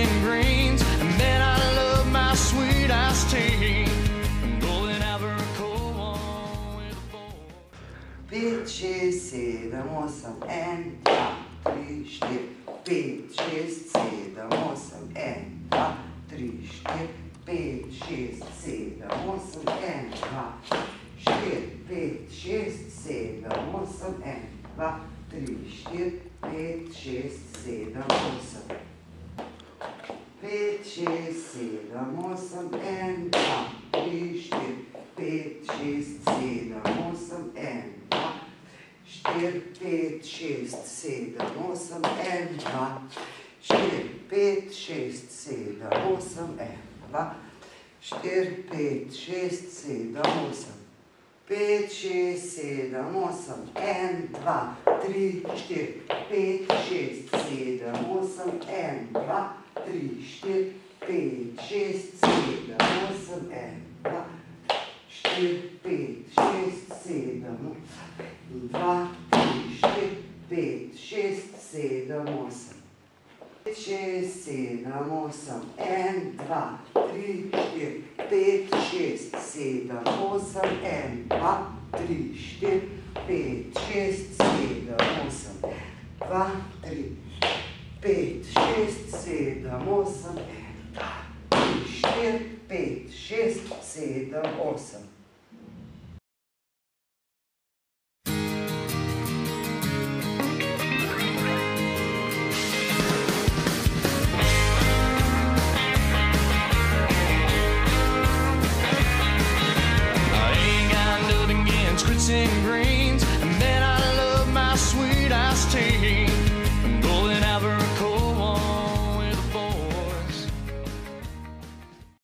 and greens, and then I love my sweet iced tea. I'm going out for a cold one with a boy. 5, 6, 7, 8, 1, 2, 3, 4, 5, 6, 7, 8, 1, 2, 3, 4, 5, 6, 7, 8, 1, 4, 5, 6, 7, 8, 1, 2, 3, 4, 5, 6, 7, 8. 5, 6, 7, 8, 1, 2, 3, 4, 5, 6, 7, 8, 1, 4, 5, 6, 7, 8, 1, 4, 5, 6, 7, 8, 1, 4, 5, 6, 7, 8. 5, 6, 7, 8, 1, 2, 3, 4, 5, 6, 7, 8, 1, 2, 3, 4, 5, 6, 7, 8, 1, 4, 5, 6, 7, 2, 3, 4, 5, 6, 7, 8. 6, 7, 8, 1, 2, 3, 4, 5, 6, 7, 8, 1, 2, 3, 4, 5, 6, 7, 8, 2, 3, 5, 6, 7, 8, 3, 4, 5, 6, 7, 8. I ain't got nothing against grits and greens, and then